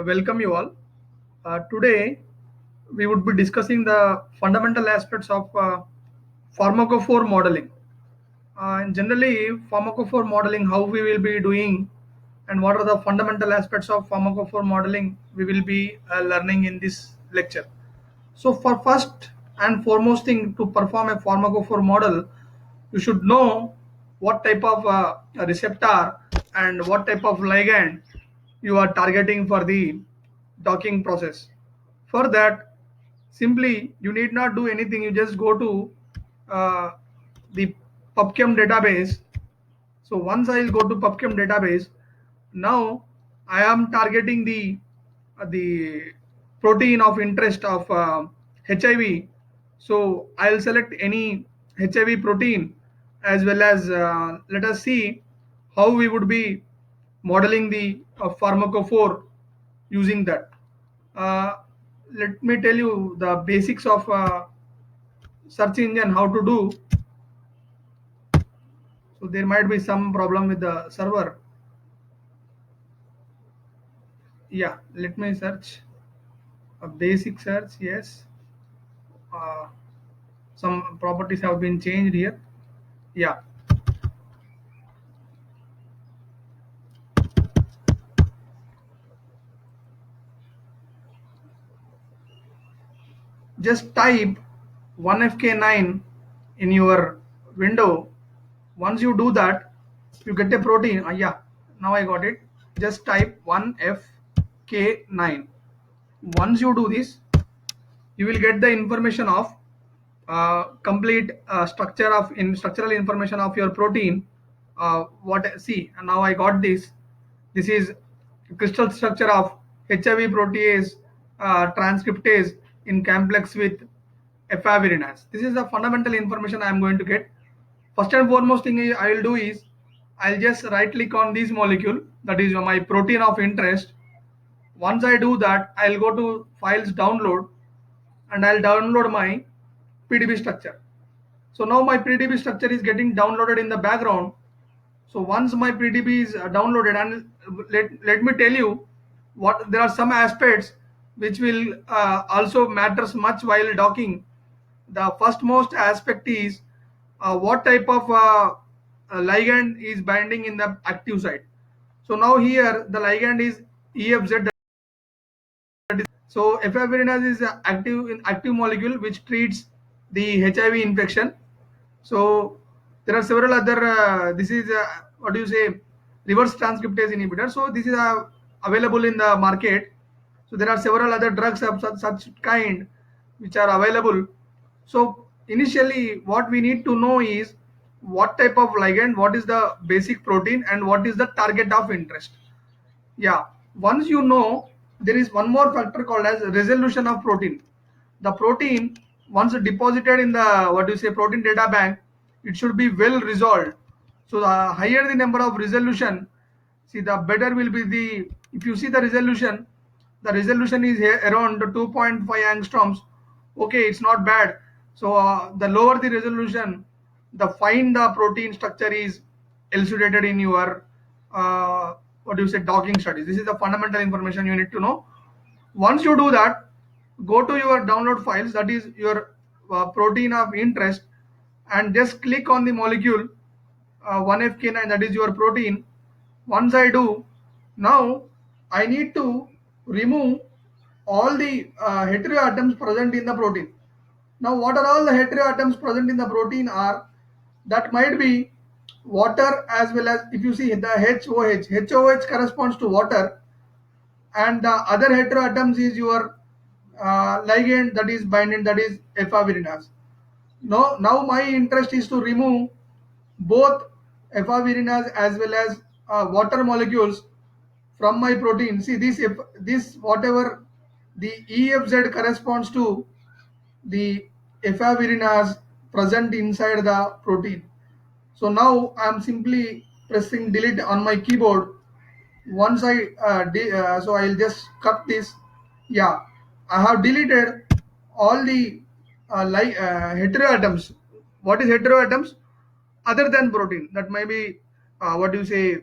Welcome you all. Today, we would be discussing the fundamental aspects of pharmacophore modeling. And generally, pharmacophore modeling, how we will be doing, and what are the fundamental aspects of pharmacophore modeling, we will be learning in this lecture. So, for first and foremost thing to perform a pharmacophore model, you should know what type of receptor and what type of ligand you are targeting for the docking process. For that, simply you need not do anything. You just go to uh, the PubChem database. So once I will go to PubChem database, now I am targeting the protein of interest of HIV. So I'll select any HIV protein as well as let us see how we would be modeling the pharmacophore using that. Uh, Let me tell you the basics of search engine how to do. So there might be some problem with the server. Yeah, let me search a basic search. Yes, uh, some properties have been changed here. Yeah, just type 1FK9 in your window. Once you do that, you get a protein. Yeah, now I got it. Just type 1FK9. Once you do this, you will get the information of complete structure of in structural information of your protein. What see now I got this is crystal structure of HIV protease transcriptase in complex with efavirenase. This is the fundamental information I am going to get. First and foremost thing I will do is I'll just right click on this molecule, that is my protein of interest. Once I do that, I'll go to files download and I'll download my PDB structure. So now my PDB structure is getting downloaded in the background. So once my PDB is downloaded, and let me tell you what there are some aspects which will also matters much while docking. The first most aspect is what type of ligand is binding in the active site. So now here the ligand is EFZ. So efavirenase is a active molecule which treats the HIV infection. So there are several other. This is what do you say? Reverse transcriptase inhibitor. So this is available in the market. So there are several other drugs of such kind which are available. So initially, what we need to know is what type of ligand, what is the basic protein, and what is the target of interest. Yeah, once you know, there is one more factor called as resolution of protein. The protein, once deposited in the what do you say protein data bank, it should be well resolved. So the higher the number of resolution, see the better will be the. If you see the resolution is here around 2.5 angstroms. Okay, it's not bad. So the lower the resolution, the fine the protein structure is elucidated in your what do you say docking studies. This is the fundamental information you need to know. Once you do that, go to your download files, that is your protein of interest, and just click on the molecule 1FK9, that is your protein. Once I do, now I need to remove all the heteroatoms present in the protein. Now what are all the heteroatoms present in the protein are, that might be water, as well as if you see the HOH corresponds to water, and the other heteroatoms is your ligand that is binding, that is efavirenase. Now my interest is to remove both efavirenase as well as water molecules from my protein. See this, if this whatever the EFZ corresponds to the efavirenase present inside the protein. So now I am simply pressing delete on my keyboard. Once so I'll just cut this. Yeah, I have deleted all the heteroatoms. What is heteroatoms? Other than protein, that may be what do you say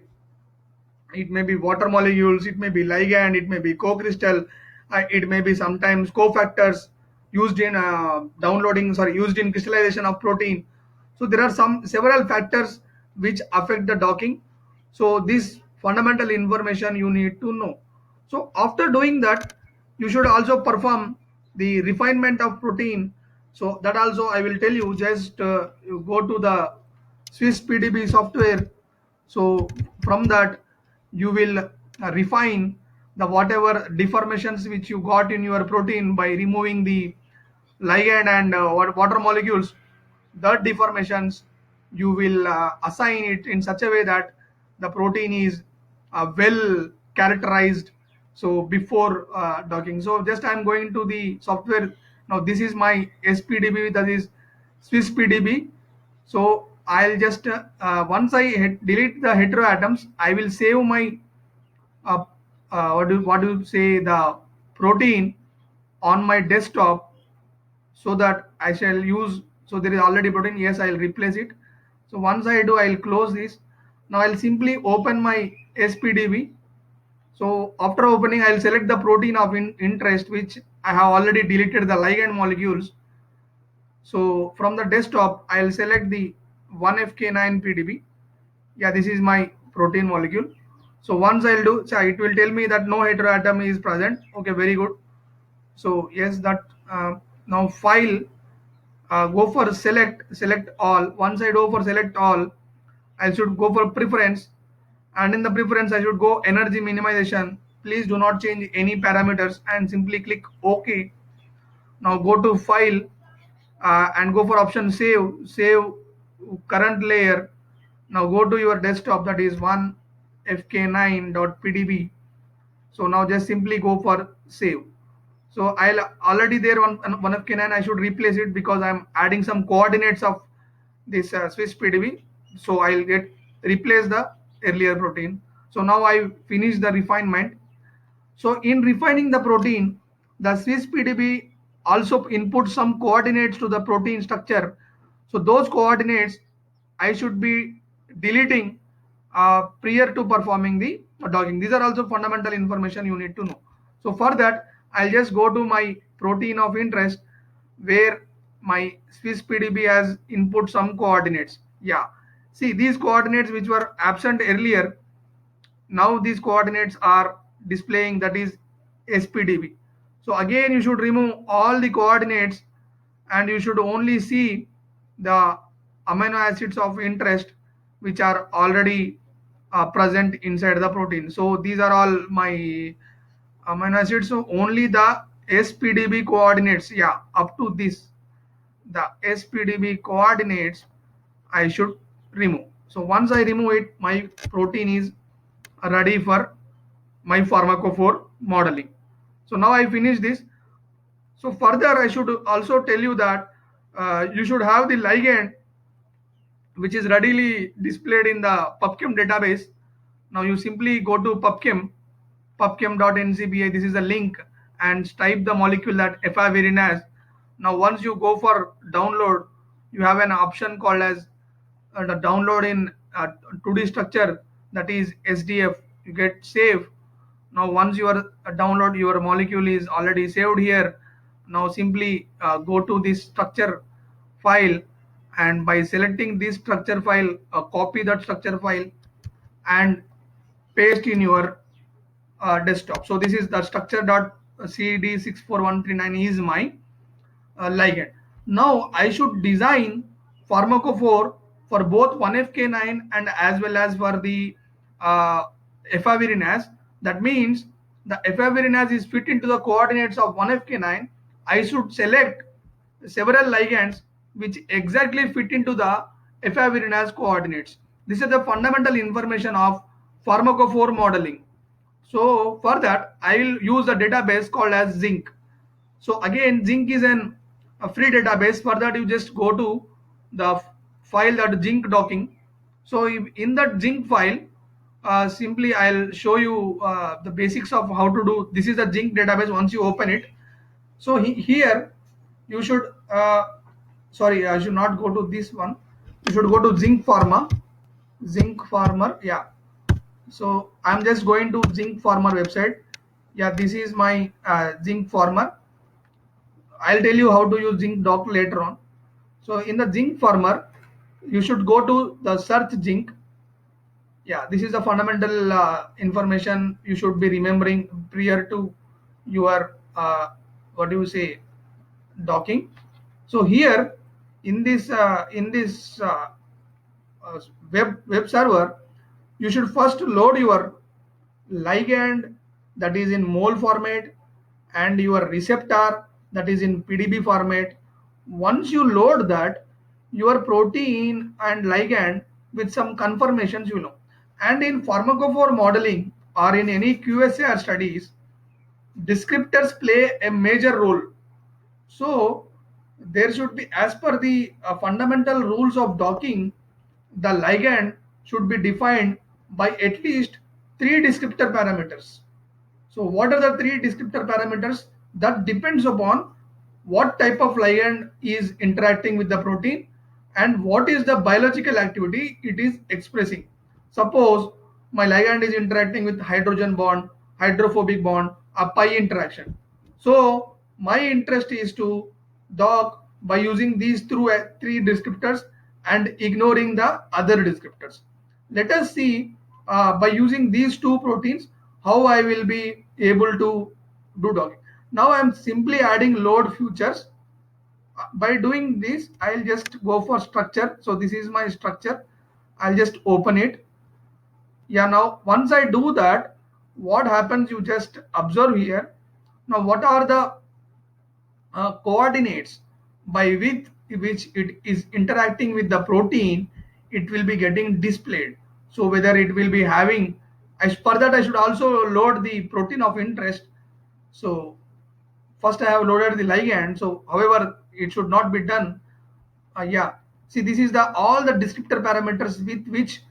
it may be water molecules, it may be ligand, it may be co-crystal, it may be sometimes cofactors used in used in crystallization of protein. So there are some several factors which affect the docking. So this fundamental information you need to know. So after doing that, you should also perform the refinement of protein. So that also I will tell you. Just you go to the Swiss PDB software. So from that you will refine the whatever deformations which you got in your protein by removing the ligand and water molecules. That deformations you will assign it in such a way that the protein is well characterized, so before docking. So just I'm going to the software. Now this is my SPDB, that is Swiss PDB. So I'll just once I delete the heteroatoms, I will save my uh, what do you say, the protein on my desktop, so that I shall use. So there is already protein. Yes, I'll replace it. So once I do, I'll close this. Now I'll simply open my SPDB. So after opening, I'll select the protein of interest, which I have already deleted the ligand molecules. So from the desktop, I'll select the 1FK9 PDB. Yeah, this is my protein molecule. So once I'll do, so it will tell me that no heteroatom is present. Okay, very good. So yes, that now file, go for select all. Once I go for select all, I should go for preference, and in the preference I should go energy minimization. Please do not change any parameters and simply click OK. Now go to file, and go for option save current layer. Now go to your desktop, that is 1fk9.pdb. So now just simply go for save. So I'll already there one of K9. I should replace it because I'm adding some coordinates of this Swiss PDB. So I'll get replace the earlier protein. So now I finish the refinement. So in refining the protein, the Swiss PDB also inputs some coordinates to the protein structure. So those coordinates I should be deleting prior to performing the docking. These are also fundamental information you need to know. So for that, I'll just go to my protein of interest, where my Swiss PDB has input some coordinates. Yeah, see these coordinates which were absent earlier, now these coordinates are displaying, that is SPDB. So again you should remove all the coordinates, and you should only see the amino acids of interest which are already present inside the protein. So these are all my amino acids. So only the SPDB coordinates, yeah, up to this, the SPDB coordinates I should remove. So once I remove it, my protein is ready for my pharmacophore modeling. So now I finish this. So further, I should also tell you that you should have the ligand which is readily displayed in the PubChem database. Now you simply go to PubChem, pubchem.ncbi. This is a link, and type the molecule that efavirenz. Now once you go for download, you have an option called as the download in 2D structure, that is SDF. You get save. Now once your download, your molecule is already saved here. Now simply go to this structure file, and by selecting this structure file, copy that structure file and paste in your desktop. So this is the structure.cd641139 is my ligand. Now I should design pharmacophore for both 1FK9 and as well as for the efavirenz. That means the efavirenz is fit into the coordinates of 1FK9. I should select several ligands which exactly fit into the efavirenz coordinates. This is the fundamental information of pharmacophore modeling. So for that, I will use a database called as Zinc. So again, Zinc is a free database. For that, you just go to the file, that Zinc docking. So in that Zinc file, simply I'll show you the basics of how to do. This is the Zinc database. Once you open it, so here you should sorry, I should not go to this one. You should go to Zinc Pharma. Zinc Farmer, yeah. So I'm just going to Zinc Farmer website. Yeah, this is my Zinc Farmer. I'll tell you how to use Zinc Doc later on. So in the Zinc Farmer, you should go to the search Zinc. Yeah, this is the fundamental information you should be remembering prior to your what do you say docking. So here in this web server, you should first load your ligand, that is in mole format, and your receptor, that is in PDB format. Once you load that, your protein and ligand with some confirmations, and in pharmacophore modeling or in any QSAR studies, descriptors play a major role. So there should be, as per the fundamental rules of docking, the ligand should be defined by at least three descriptor parameters. So what are the three descriptor parameters? That depends upon what type of ligand is interacting with the protein and what is the biological activity it is expressing. Suppose my ligand is interacting with hydrogen bond, hydrophobic bond, a pi interaction. So my interest is to dock by using these three descriptors and ignoring the other descriptors. Let us see by using these two proteins how I will be able to do docking. Now I am simply adding load futures. By doing this, I'll just go for structure. So this is my structure. I'll just open it. Yeah, now once I do that, what happens, you just observe here. Now what are the coordinates by which it is interacting with the protein, it will be getting displayed. So whether it will be having, as per that I should also load the protein of interest. So first I have loaded the ligand. So however it should not be done. Yeah, see, this is the all the descriptor parameters with which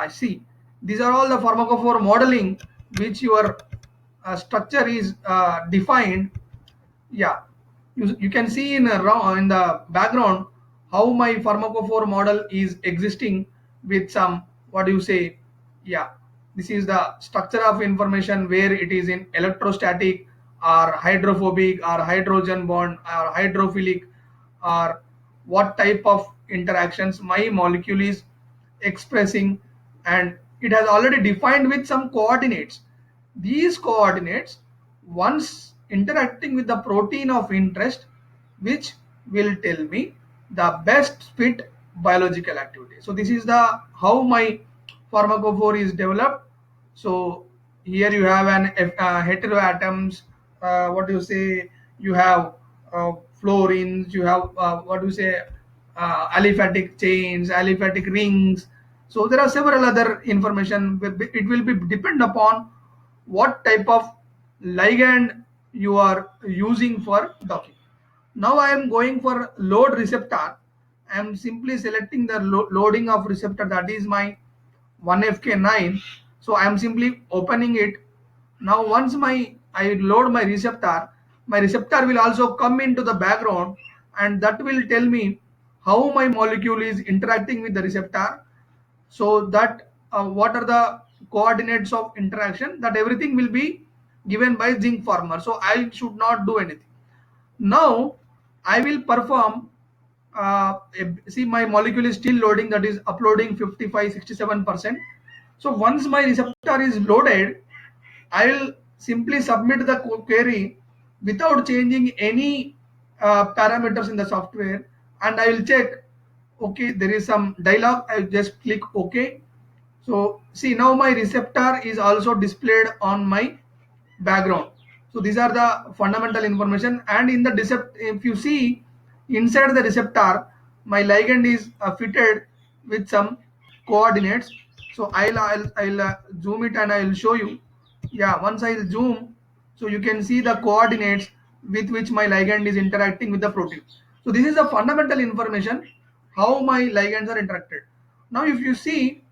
see, these are all the pharmacophore modeling which your structure is defined. Yeah, you can see in the background how my pharmacophore model is existing with some, what do you say, yeah, this is the structure of information where it is in electrostatic or hydrophobic or hydrogen bond or hydrophilic, or what type of interactions my molecule is expressing, and it has already defined with some coordinates. These coordinates, once interacting with the protein of interest, which will tell me the best fit biological activity. So this is the how my pharmacophore is developed. So here you have an heteroatoms, what do you say, you have fluorines, you have what do you say, aliphatic chains, aliphatic rings. So there are several other information. It will be depend upon what type of ligand you are using for docking. Now I am going for load receptor. I am simply selecting the loading of receptor, that is my 1FK9. So I am simply opening it. Now once I load my receptor will also come into the background, and that will tell me how my molecule is interacting with the receptor. So that what are the coordinates of interaction, that everything will be given by Zinc Farmer. So I should not do anything. Now I will perform, see, my molecule is still loading, that is uploading 55-67%. So once my receptor is loaded, I will simply submit the query without changing any parameters in the software, and I will check. Okay, there is some dialog. I just click OK. So see, now my receptor is also displayed on my background. So these are the fundamental information. And in the if you see inside the receptor, my ligand is fitted with some coordinates. So I'll zoom it and I'll show you. Yeah, once I zoom, so you can see the coordinates with which my ligand is interacting with the protein. So this is the fundamental information how my ligands are interacted. Now if you see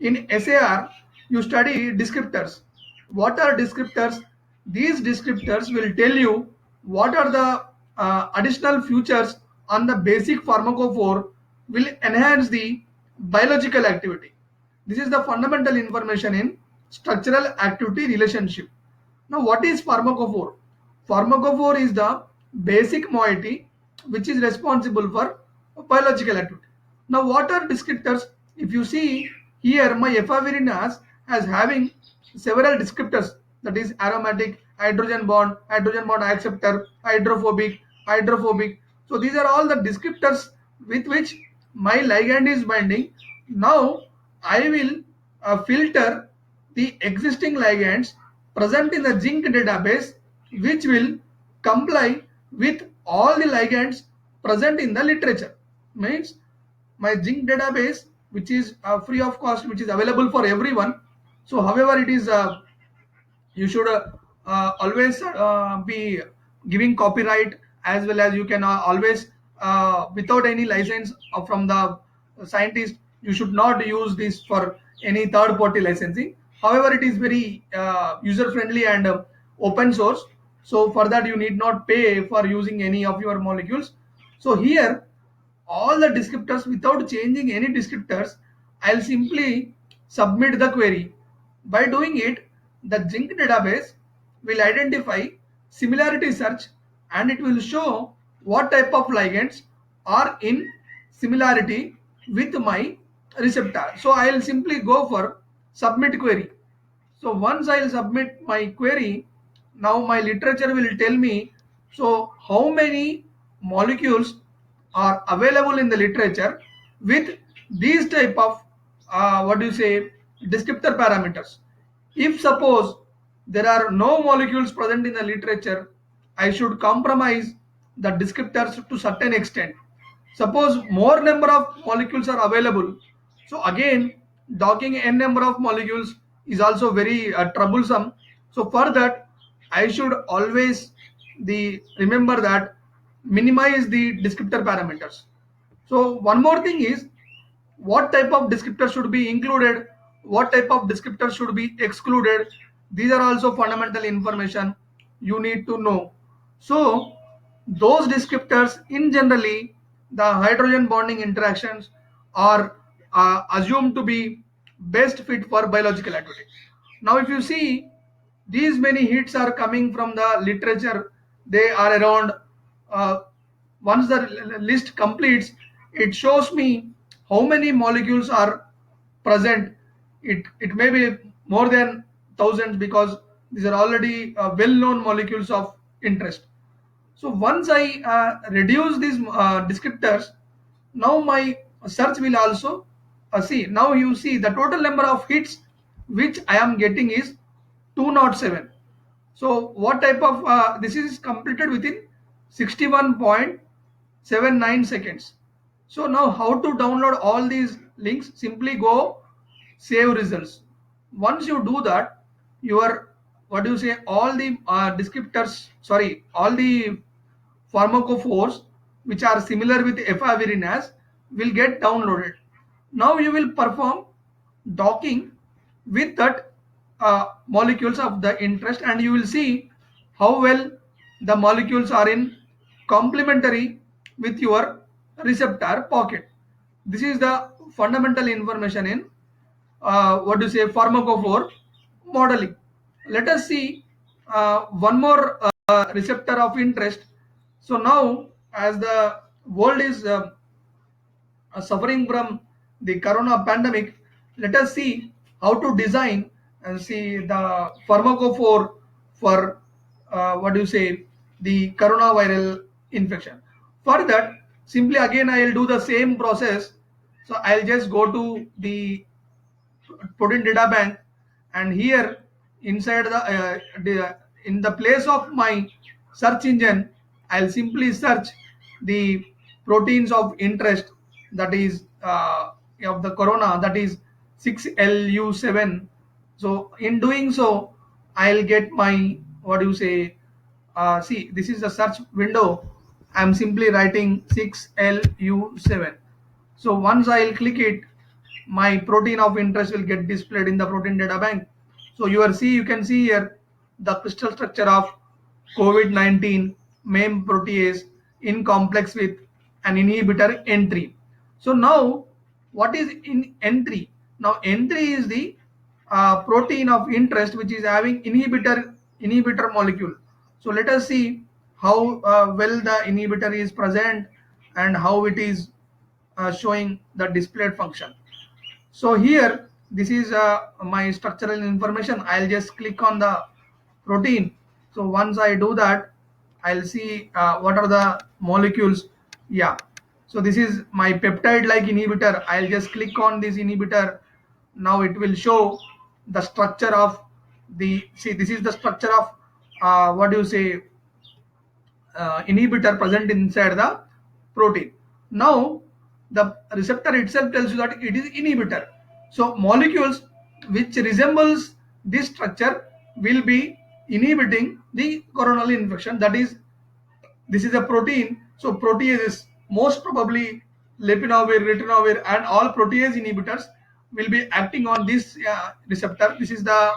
in SAR, you study descriptors. What are descriptors? These descriptors will tell you what are the additional features on the basic pharmacophore will enhance the biological activity. This is the fundamental information in structural activity relationship. Now, what is pharmacophore? Pharmacophore is the basic moiety which is responsible for biological activity. Now, what are descriptors? If you see here, my efavirenz has having several descriptors, that is aromatic, hydrogen bond acceptor, hydrophobic. So these are all the descriptors with which my ligand is binding. Now I will filter the existing ligands present in the zinc database, which will comply with all the ligands present in the literature. Means my zinc database, which is free of cost, which is available for everyone. So however it is, you should always be giving copyright, as well as you can always without any license from the scientist, you should not use this for any third party licensing. However, it is very user friendly and open source, so for that you need not pay for using any of your molecules. So here all the descriptors, without changing any descriptors, I'll simply submit the query. By doing it, the zinc database will identify similarity search, and it will show what type of ligands are in similarity with my receptor. So I'll simply go for submit query. So once I'll submit my query, now my literature will tell me so how many molecules are available in the literature with these type of what do you say, descriptor parameters. If suppose there are no molecules present in the literature, I should compromise the descriptors to certain extent. Suppose more number of molecules are available, so again docking n number of molecules is also very troublesome. So for that, I should always the remember that minimize the descriptor parameters. So one more thing is, what type of descriptor should be included, what type of descriptor should be excluded. These are also fundamental information you need to know. So those descriptors, in generally the hydrogen bonding interactions are assumed to be best fit for biological activity. Now if you see, these many hits are coming from the literature. They are around uh, once the list completes, it shows me how many molecules are present. It may be more than thousands, because these are already well known molecules of interest. So once I reduce these descriptors, now my search will also see. Now you see the total number of hits which I am getting is 207. So what type of this is completed within 61.79 seconds. So now how to download all these links? Simply go save results. Once you do that, your what do you say, all the descriptors, sorry, all the pharmacophores which are similar with efavirenz will get downloaded. Now you will perform docking with that molecules of the interest, and you will see how well the molecules are in complementary with your receptor pocket. This is the fundamental information in what do you say, pharmacophore modeling. Let us see one more receptor of interest. So now, as the world is suffering from the corona pandemic, let us see how to design and see the pharmacophore for what do you say, the coronavirus infection. For that, simply again I will do the same process. So I'll just go to the protein data bank, and here inside in the place of my search engine, I'll simply search the proteins of interest, that is of the corona, that is 6LU7. So in doing so, I'll get my what do you say, see, this is the search window. I'm simply writing 6LU7. So once I'll click it, my protein of interest will get displayed in the protein data bank. So you can see here the crystal structure of COVID-19 MEM protease in complex with an inhibitor N3. So now what is in N3? Now N3 is the protein of interest which is having inhibitor molecule. So let us see how well the inhibitor is present and how it is showing the displayed function. So here this is my structural information. I'll just click on the protein. So once I do that, I'll see what are the molecules. Yeah, so this is my peptide like inhibitor. I'll just click on this inhibitor. Now it will show the structure of the, see, this is the structure of what do you say, inhibitor present inside the protein. Now the receptor itself tells you that it is inhibitor. So molecules which resembles this structure will be inhibiting the coronary infection. That is, this is a protein. So protease is most probably lopinavir, ritonavir, and all protease inhibitors will be acting on this receptor. This is the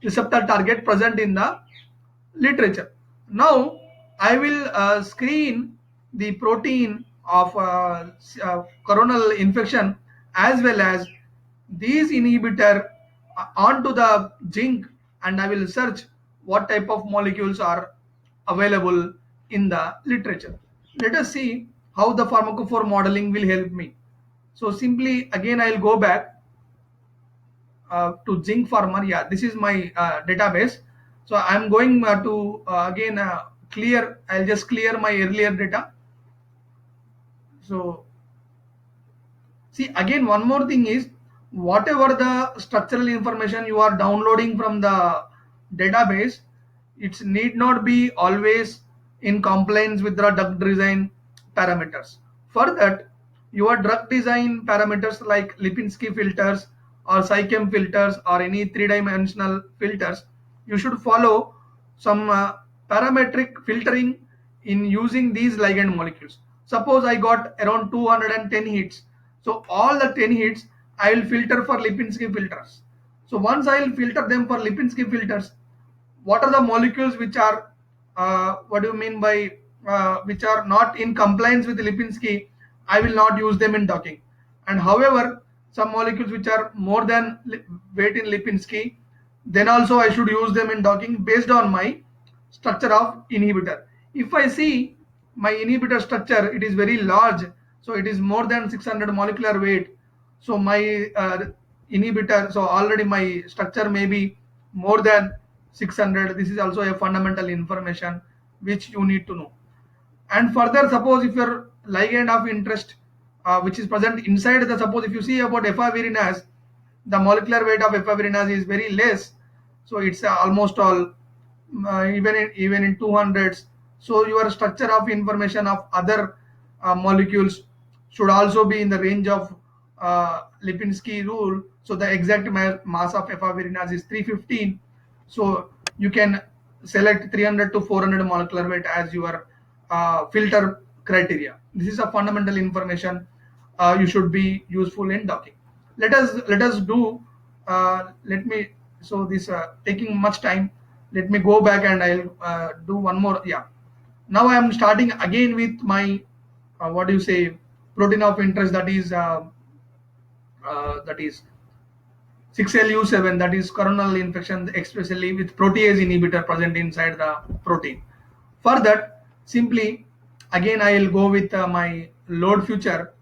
receptor target present in the literature. Now I will screen the protein of coronal infection as well as these inhibitor onto the zinc, and I will search what type of molecules are available in the literature. Let us see how the pharmacophore modeling will help me. So simply again I'll go back to zinc farmer. Yeah, this is my database. So I'm going to again clear, I'll just clear my earlier data. So see, again one more thing is, whatever the structural information you are downloading from the database, it need not be always in compliance with the drug design parameters. For that, your drug design parameters like Lipinski filters or Psychem filters or any three-dimensional filters, you should follow some parametric filtering in using these ligand molecules. Suppose I got around 210 hits. So all the 10 hits I will filter for Lipinski filters. So once I will filter them for Lipinski filters, what are the molecules which are what do you mean by which are not in compliance with Lipinski, I will not use them in docking. And however, some molecules which are more than weight in Lipinski, then also I should use them in docking based on my structure of inhibitor. If I see my inhibitor structure, it is very large, so it is more than 600 molecular weight. So my inhibitor, so already my structure may be more than 600. This is also a fundamental information which you need to know. And further, suppose if your ligand of interest which is present inside the, suppose if you see about efavirenase, the molecular weight of efavirenase is very less, so it's almost all even in 200s. So your structure of information of other molecules should also be in the range of Lipinski rule. So the exact mass of efavirenase is 315. So you can select 300 to 400 molecular weight as your filter criteria. This is a fundamental information you should be useful in docking. Let us do let me, so this taking much time, let me go back and I'll do one more. Yeah, now I am starting again with my what do you say, protein of interest, that is 6LU7, that is coronal infection, especially with protease inhibitor present inside the protein. For that, simply again I will go with my load feature.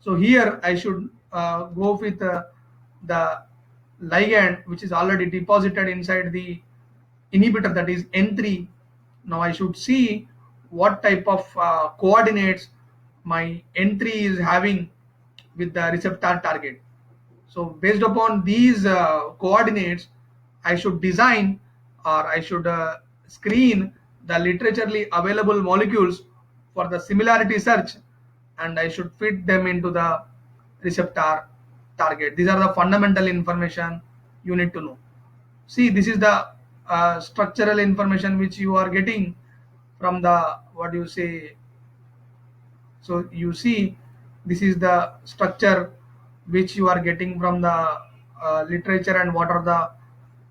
So here I should go with the ligand which is already deposited inside the inhibitor, that is N3. Now I should see what type of coordinates my N3 is having with the receptor target. So based upon these coordinates, I should design or I should screen the literaturely available molecules for the similarity search, and I should fit them into the receptor target. These are the fundamental information you need to know. See, this is the structural information which you are getting from the, what do you say, so you see this is the structure which you are getting from the literature, and what are the,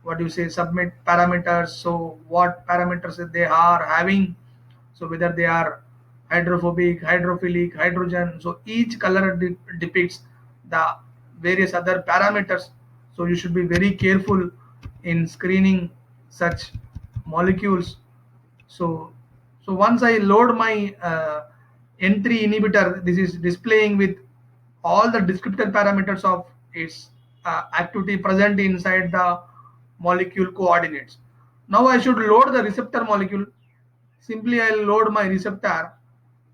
what do you say, submit parameters. So what parameters they are having, so whether they are hydrophobic, hydrophilic, hydrogen, so each color depicts the various other parameters. So you should be very careful in screening such molecules. So, so once I load my N3 inhibitor, this is displaying with all the descriptor parameters of its activity present inside the molecule coordinates. Now I should load the receptor molecule. Simply I'll load my receptor.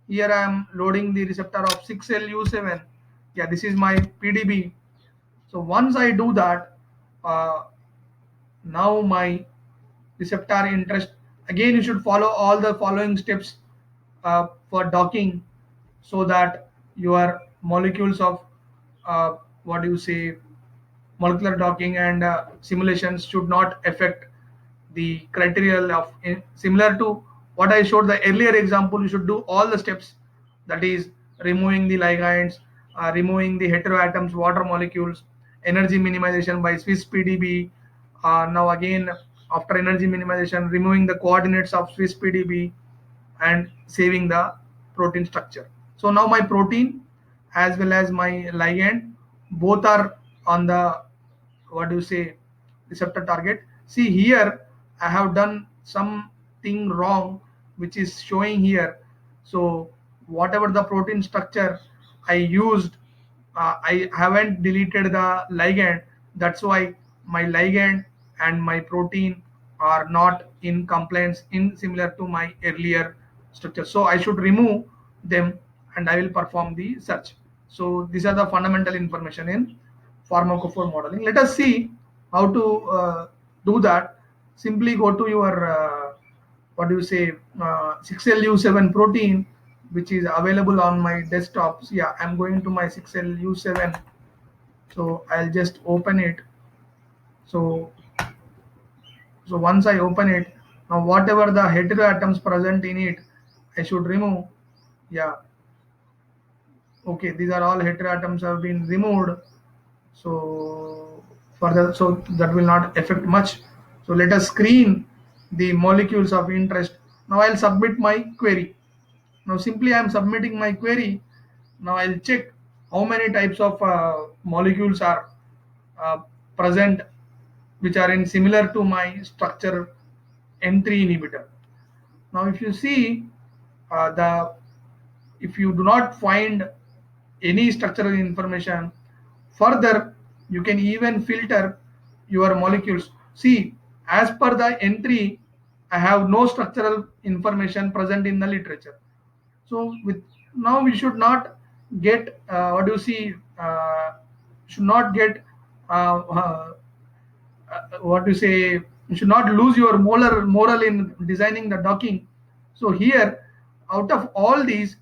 Here I am loading the receptor of 6LU7. Yeah, this is my PDB. So once I do that, uh, now my receptor interest, again you should follow all the following steps for docking, so that your molecules of what do you say, molecular docking and simulations should not affect the criteria of similar to what I showed the earlier example. You should do all the steps, that is removing the ligands, removing the heteroatoms water molecules, energy minimization by Swiss PDB. Now again, after energy minimization, removing the coordinates of Swiss PDB and saving the protein structure. So now my protein as well as my ligand both are on the what do you say, receptor target. See here I have done something wrong which is showing here. So whatever the protein structure I used, I haven't deleted the ligand. That's why my ligand and my protein are not in compliance in similar to my earlier structure. So I should remove them and I will perform the search. So these are the fundamental information in pharmacophore modeling. Let us see how to do that. Simply go to your what do you say, 6LU7 protein, which is available on my desktops. Yeah, I'm going to my 6LU7. So I'll just open it. So once I open it, now whatever the heteroatoms present in it, I should remove. Yeah, okay, these are all heteroatoms have been removed. So further, so that will not affect much. So let us screen the molecules of interest. Now I'll submit my query. Now simply I am submitting my query. Now I'll check how many types of molecules are uh, present which are in similar to my structure N3 inhibitor. Now if you see the if you do not find any structural information, further you can even filter your molecules. See, as per the N3, I have no structural information present in the literature. So with now we should not get what do you see, should not get what do you say, you should not lose your moral in designing the docking. So here, out of all these,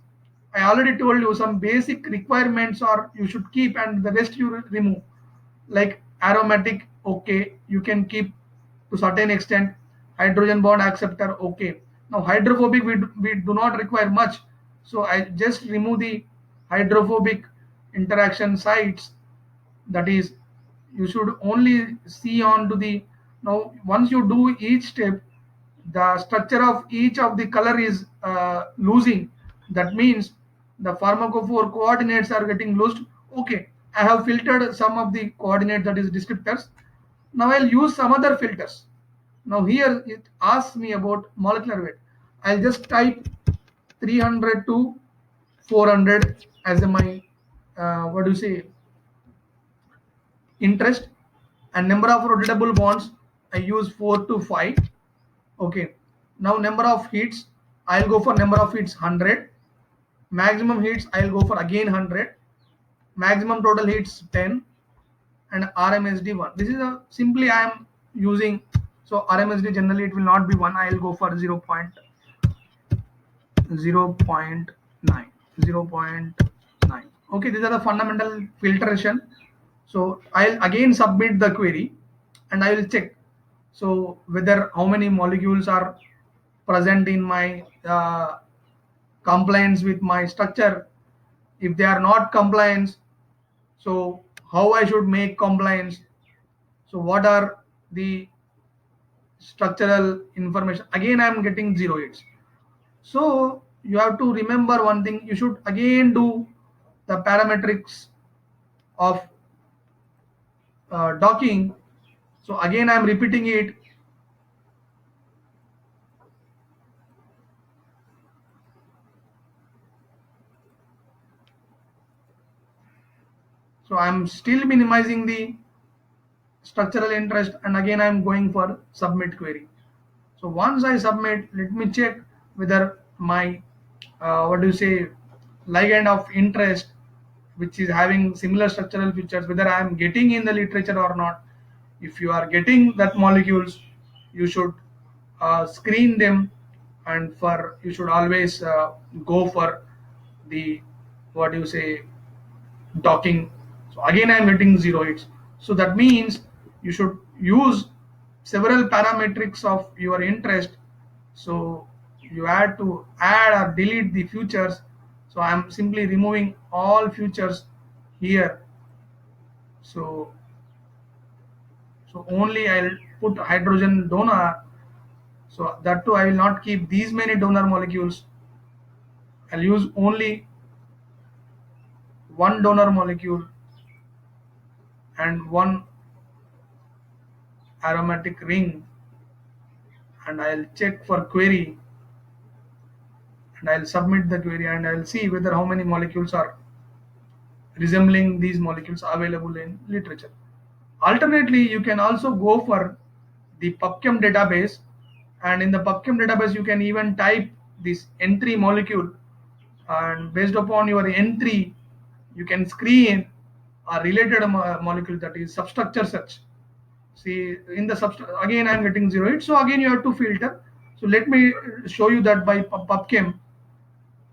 I already told you some basic requirements are you should keep and the rest you remove. Like aromatic, okay, you can keep to certain extent. Hydrogen bond acceptor, okay. Now hydrophobic, we do not require much, so I just remove the hydrophobic interaction sites. That is, you should only see on to the, now once you do each step, the structure of each of the color is losing. That means the pharmacophore coordinates are getting lost. Okay, I have filtered some of the coordinate, that is descriptors. Now I'll use some other filters. Now here it asks me about molecular weight. I'll just type 300 to 400 as my what do you say, interest. And number of rotatable bonds I use 4 to 5. Okay, now number of hits, I'll go for number of hits 100. Maximum hits I'll go for again 100. Maximum total hits 10. And RMSD 1. This is a simply I am using. So RMSD generally it will not be 1. I'll go for 0. 0.9. 0.9. Okay, these are the fundamental filtration. So I'll again submit the query and I will check. So whether how many molecules are present in my compliance with my structure. If they are not compliance, so how I should make compliance. So what are the structural information? Again, I am getting 0 hits. So you have to remember one thing. You should again do the parametrics of docking. So again I am repeating it. So I am still minimizing the structural interest, and again I am going for submit query. So once I submit, let me check whether my what do you say ligand of interest, which is having similar structural features, whether I am getting in the literature or not. If you are getting that molecules, you should screen them, and for you should always go for the what do you say docking. So again I am getting 0 hits. So that means you should use several parametrics of your interest. So you had to add or delete the futures. So I am simply removing all futures here. So only I'll put hydrogen donor. So that too I will not keep these many donor molecules. I'll use only one donor molecule and one aromatic ring, and I'll check for query, and I'll submit the query, and I'll see whether how many molecules are resembling these molecules available in literature. Alternately, you can also go for the PubChem database, and in the PubChem database you can even type this N3 molecule, and based upon your N3 you can screen a related molecule, that is substructure search. See in the again I am getting 0 hit. So again you have to filter. So let me show you that by PubChem.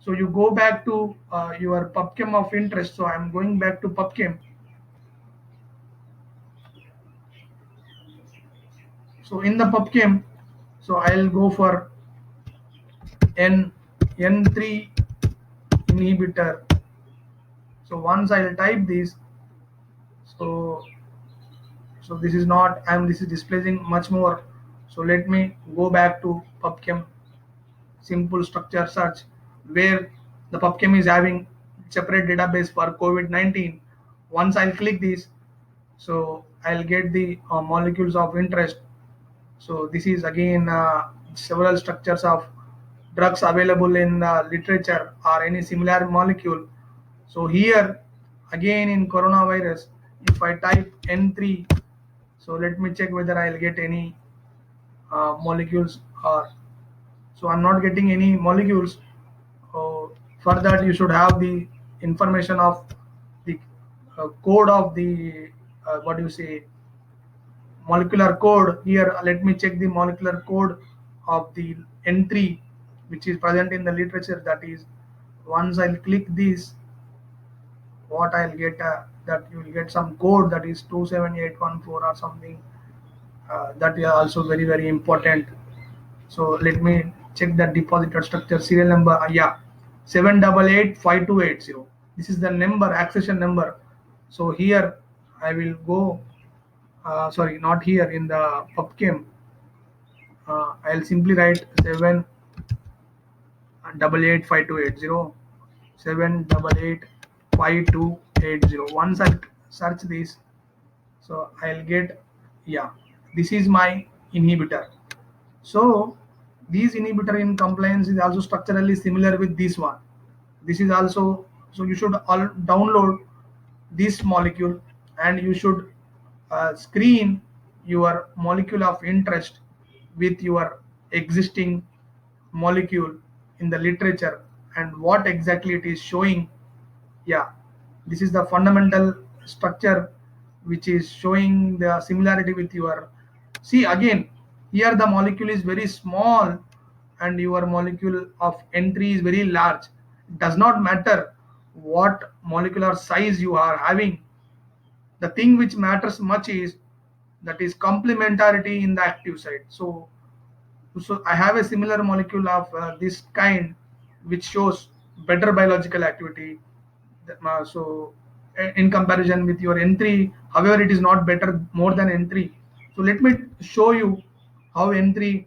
So you go back to your PubChem of interest. So I'm going back to PubChem. So in the PubChem, so I'll go for N3 inhibitor. So once I'll type this, so this is not, this is displaying much more. So let me go back to PubChem simple structure search, where the PubChem is having separate database for COVID-19. Once I'll click this, so I'll get the molecules of interest. So this is again several structures of drugs available in the literature or any similar molecule. So here again in coronavirus, if I type N3, so let me check whether I'll get any molecules, or so I'm not getting any molecules. For that you should have the information of the code of the what do you say molecular code. Here let me check the molecular code of the N3 which is present in the literature. That is, once I'll click this, what I'll get that you will get some code, that is 27814 or something. That is also very very important. So let me check the depositor structure serial number. Yeah, 7885280. This is the number, accession number. So here I will go. Sorry, not here in the PubChem. I'll simply write 7885280. 7885280. Once I search this, so I'll get, yeah, this is my inhibitor. So these inhibitor in compliance is also structurally similar with this one. This is also, so you should all download this molecule, and you should screen your molecule of interest with your existing molecule in the literature and what exactly it is showing. Yeah, this is the fundamental structure which is showing the similarity with your, see again here the molecule is very small and your molecule of N3 is very large. It does not matter what molecular size you are having. The thing which matters much is that is complementarity in the active site. So I have a similar molecule of this kind which shows better biological activity. So in comparison with your N3, however, it is not better more than N3. So let me show you how N3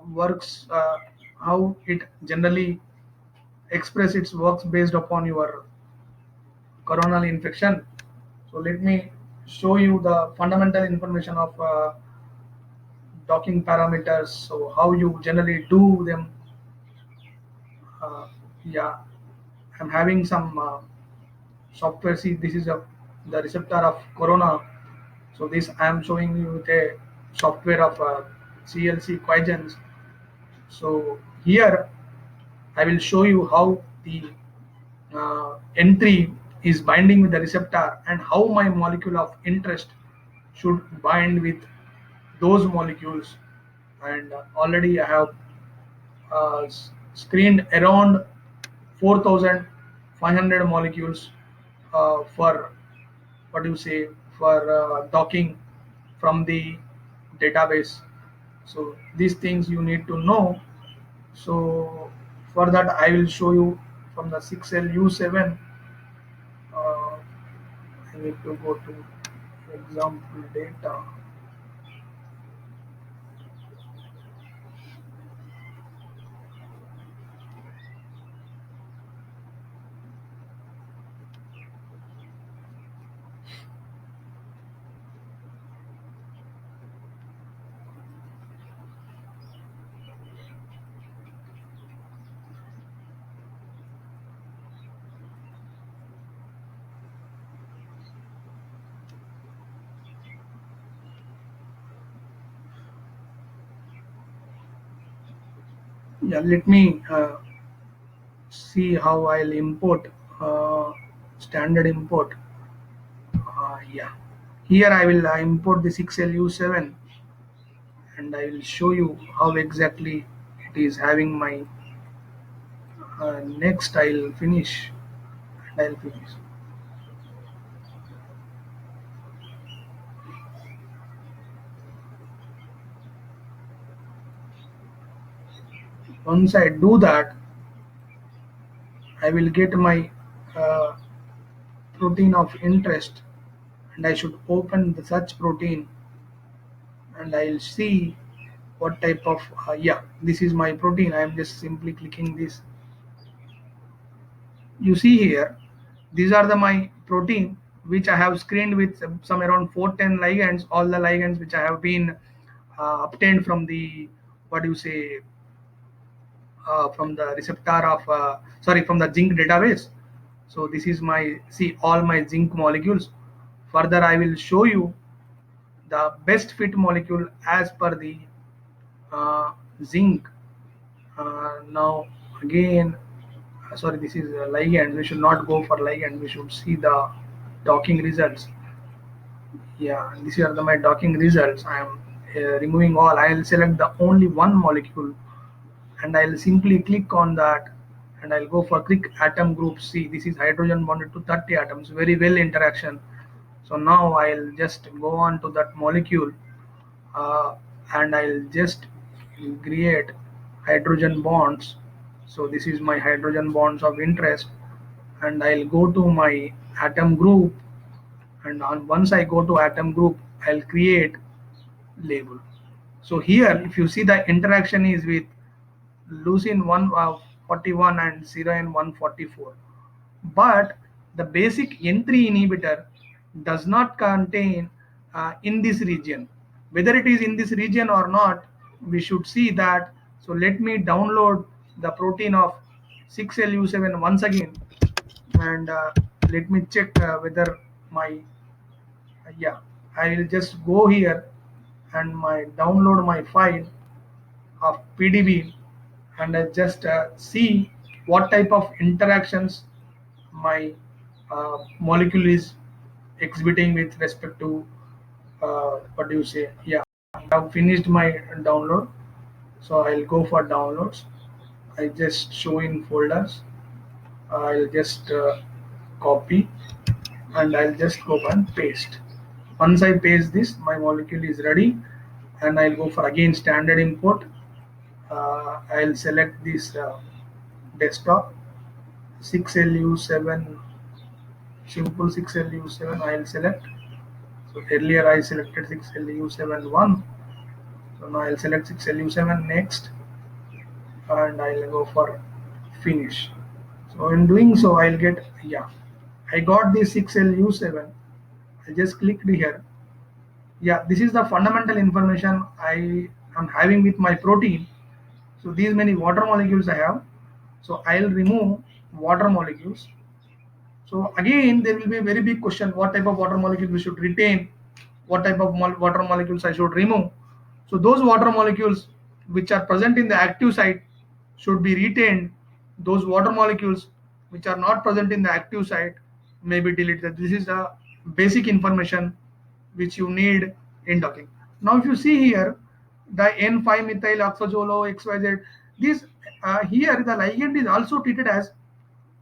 works, how it generally express its works based upon your coronal infection. So let me show you the fundamental information of docking parameters. So how you generally do them. Uh, yeah, I'm having some software. See, this is the receptor of corona. So this I am showing you with a software of CLC Quigens. So here I will show you how the N3 is binding with the receptor and how my molecule of interest should bind with those molecules. And already I have screened around 4,500 molecules for what do you say for docking from the database. So these things you need to know. So for that I will show you from the 6LU7. uh, I need to go to example data. Yeah, let me see how I'll import standard import. Yeah, here I will import the 6LU7 and I will show you how exactly it is having my next I'll finish and I'll finish. Once I do that, I will get my uh, protein of interest and I should open the such protein and I'll see what type of yeah, this is my protein. I am just simply clicking this. You see here, these are the my protein which I have screened with some around 410 ligands, all the ligands which I have been obtained from the what do you say from the receptor of sorry from the zinc database. So this is my see all my zinc molecules. Further I will show you the best fit molecule as per the uh, zinc. Now again, sorry, this is ligand. We should not go for ligand. We should see the docking results. Yeah, these are my docking results. I am removing all. I will select the only one molecule and I'll simply click on that and I'll go for click atom group C. This is hydrogen bonded to 30 atoms. Very well interaction. So now I'll just go on to that molecule uh, and I'll just create hydrogen bonds. So this is my hydrogen bonds of interest and I'll go to my atom group and once I go to atom group I'll create label. So here if you see the interaction is with leucine 141 and serine 144, but the basic N3 inhibitor does not contain in this region. Whether it is in this region or not, we should see that. So let me download the protein of 6LU7 once again and let me check whether my yeah, I will just go here and my download my file of PDB and I just see what type of interactions my molecule is exhibiting with respect to what do you say? Yeah, I have finished my download, so I'll go for downloads. I just show in folders. I'll just copy and I'll just go and paste. Once I paste this, my molecule is ready, and I'll go for again standard import. I'll select this desktop 6LU7 simple 6LU7 I'll select. So earlier I selected 6LU7 1. So now I'll select 6LU7 next and I'll go for finish. So in doing so I'll get yeah, I got the 6LU7. I just clicked here. Yeah, this is the fundamental information I am having with my protein. So these many water molecules I have. So I'll remove water molecules. So again, there will be a very big question: what type of water molecule we should retain, what type of water molecules I should remove. So those water molecules which are present in the active site should be retained. Those water molecules which are not present in the active site may be deleted. This is the basic information which you need in docking. Now, if you see here, the N5-methyl oxazolo XYZ, this here the ligand is also treated as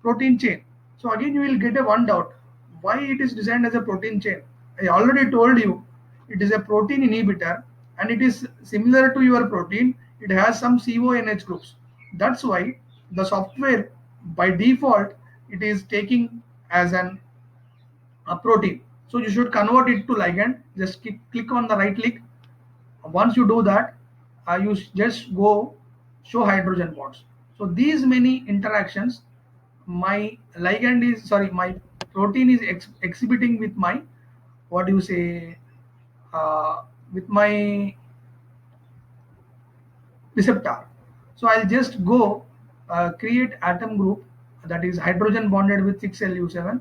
protein chain. So again, you will get a one doubt why it is designed as a protein chain. I already told you it is a protein inhibitor and it is similar to your protein. It has some CONH groups. That's why the software by default it is taking as a protein. So you should convert it to ligand. Just click on the right click. Once you do that, you just go show hydrogen bonds. So these many interactions, my ligand is sorry, my protein is exhibiting with my what do you say with my receptor. So I'll just go create atom group that is hydrogen bonded with 6Lu7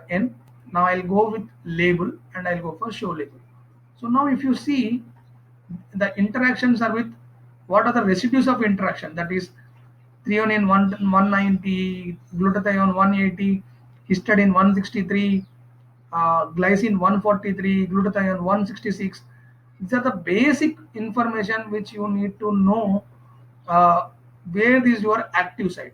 N. Now I'll go with label and I'll go for show label. So now if you see the interactions are with what are the residues of interaction, that is threonine 190, glutathione 180, histidine 163, glycine 143, glutathione 166. These are the basic information which you need to know uh, where is your active site.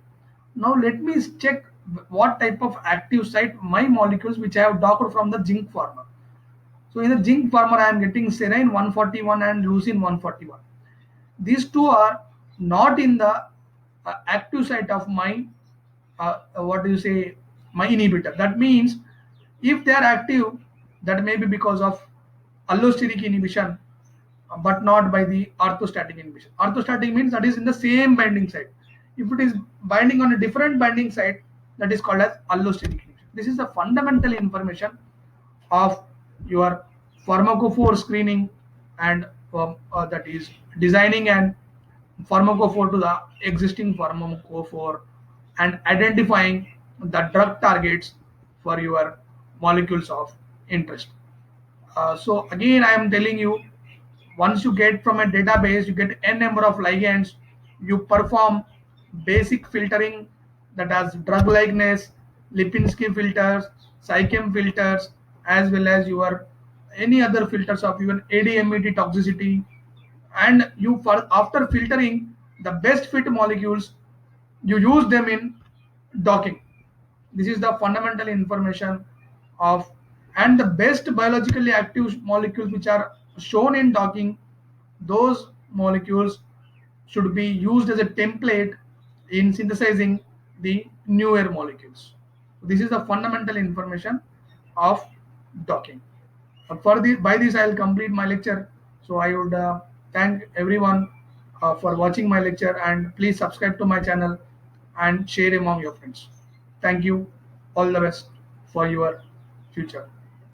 Now let me check what type of active site my molecules which I have docked from the zinc farmer. So in the zinc farmer I am getting serine 141 and leucine 141. These two are not in the active site of my what do you say my inhibitor. That means if they are active, that may be because of allosteric inhibition, but not by the orthostatic inhibition. Orthostatic means that is in the same binding site. If it is binding on a different binding site, that is called as allosteric inhibition. This is the fundamental information of your pharmacophore screening and that is designing and pharmacophore to the existing pharmacophore and identifying the drug targets for your molecules of interest. So again, I am telling you, once you get from a database, you get n number of ligands, you perform basic filtering that has drug likeness, Lipinski filters, Psychem filters, as well as your any other filters of even ADMET toxicity, and you for after filtering the best fit molecules, you use them in docking. This is the fundamental information of, and the best biologically active molecules which are shown in docking, those molecules should be used as a template in synthesizing the newer molecules. This is the fundamental information of docking. For the by this I'll complete my lecture. So I would thank everyone for watching my lecture, and please subscribe to my channel and share among your friends. Thank you. All the best for your future.